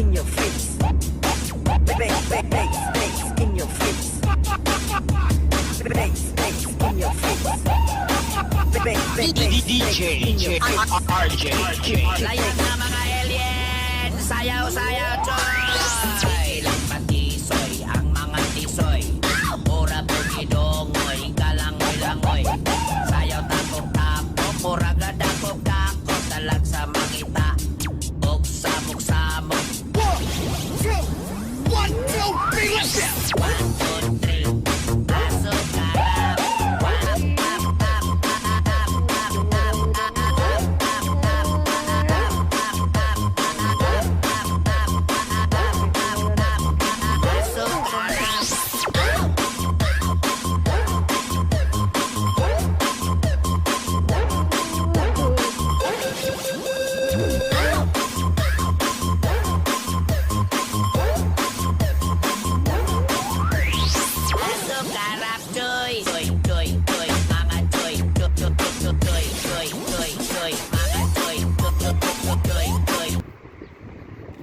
in your face. Bass in your face. Bass in your face. DJ RJ. Layan na mga alien, sayaw-sayaw choy. Ilang patisoy, ang mga tisoy. Pura bugidongoy, kalangoy-langoy. Sayaw tapok-tapok, pura gadapok-dakok. Talag sa mangita, buksa-buksamok. 1, 2, 3, let's go! 1, 2, 3, pasok karap.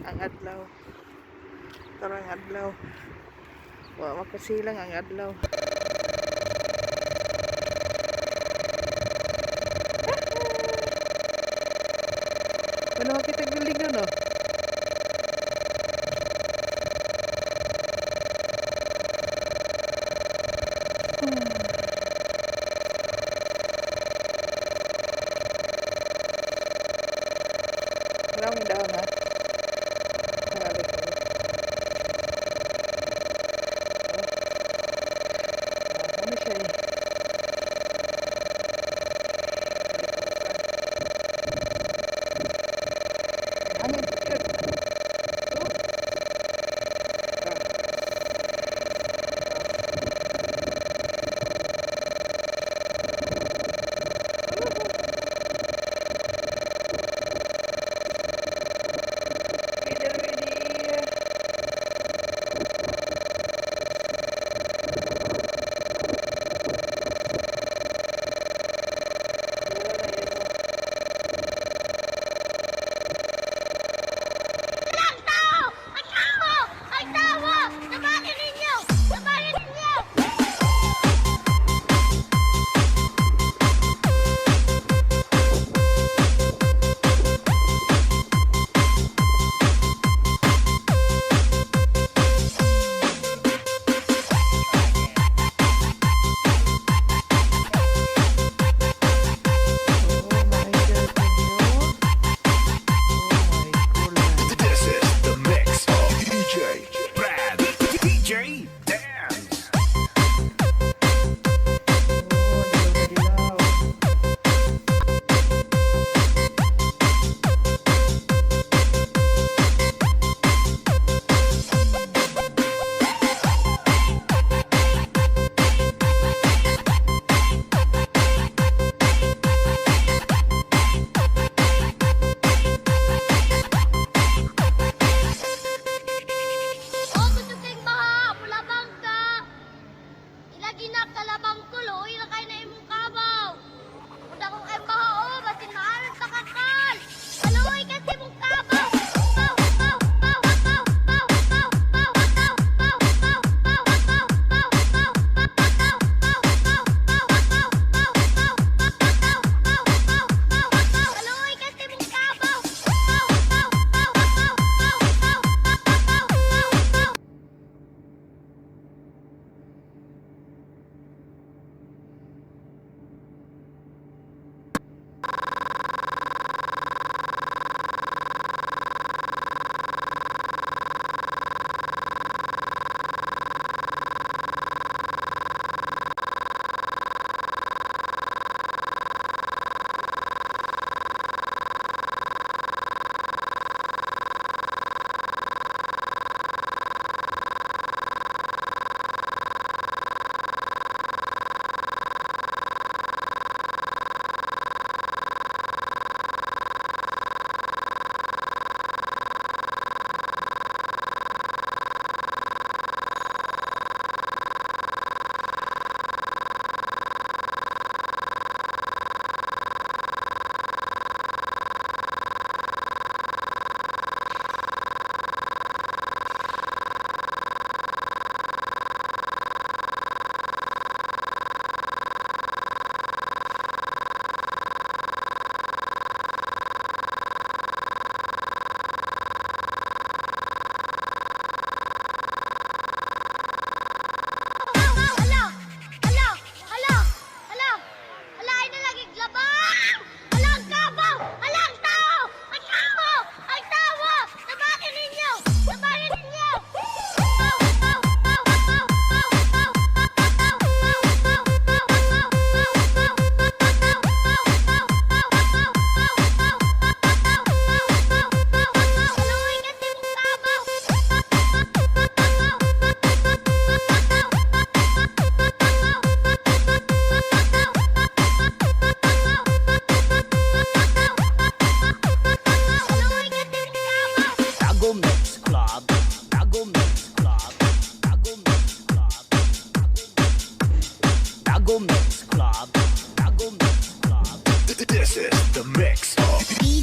Ang adlaw. Tarang adlaw. Wa makasilang ang adlaw. Ano makita giling no? Maraming daon ha.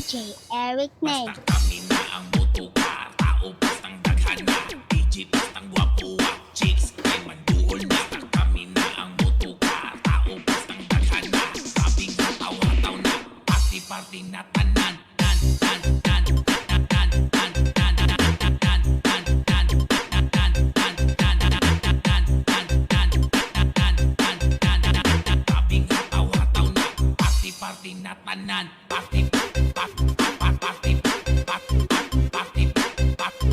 DJ Eric Neg. Basta kami na ang motoka, tao bastang daghan na, DJ bastang gwapo, chicks kay manduol na. Kami na ang motoka, tao bastang daghan na, sabing hataw-hataw na, party-party na tanan. Party na tanan, party, party, party, party, party.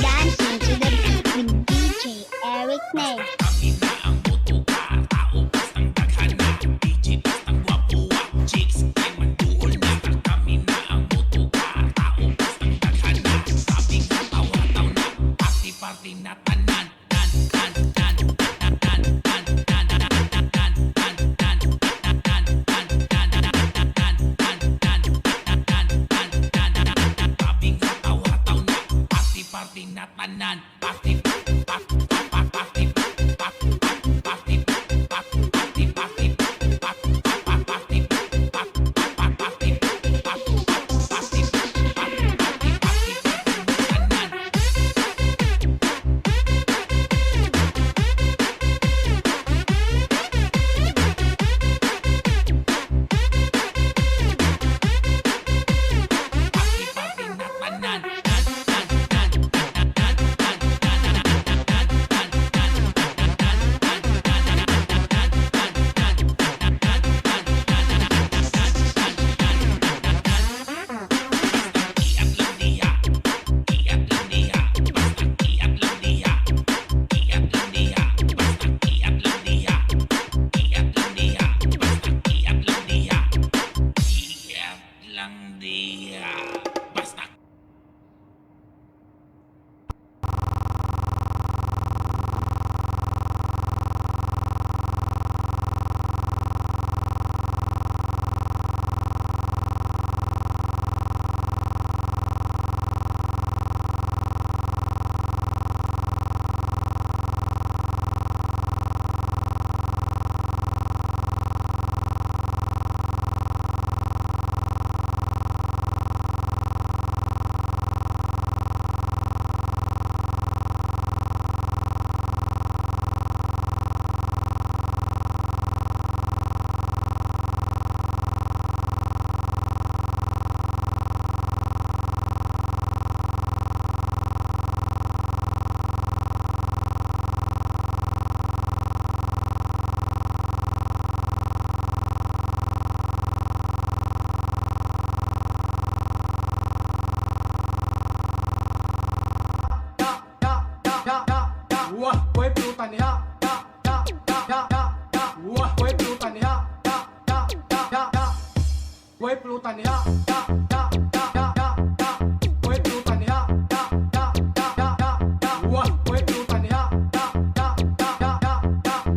Dancing to the beat with DJ Eric Neg. Kami na ang motoka, tao bastang daghan na, DJ bastang gwapo, chicks kay manduol na. Kami na ang motoka, tao bastang daghan na, sabing hataw-hataw na, party-party na tanan. Sabing hataw-hataw na, party-party na tanan, party, party, party, party, party, party, party, basta. Wah, kue pelutan ya. Wah, kue pelutan ya. Kue pelutan ya. Kue pelutan ya. Wah, kue pelutan ya.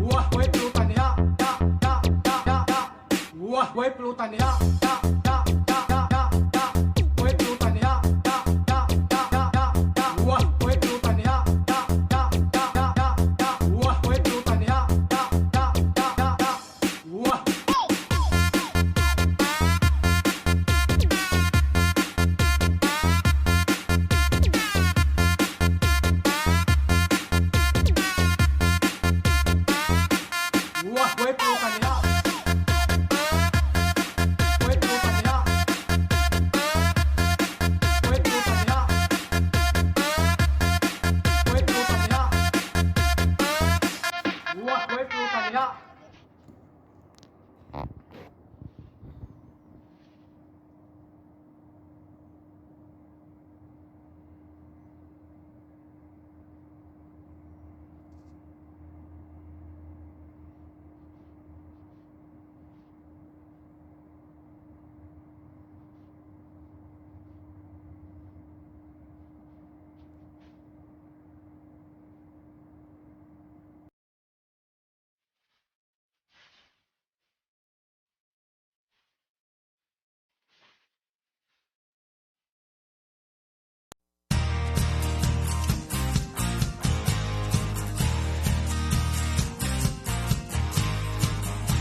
Wah, kue pelutan ya. Wah, way pulutan niya. Ya.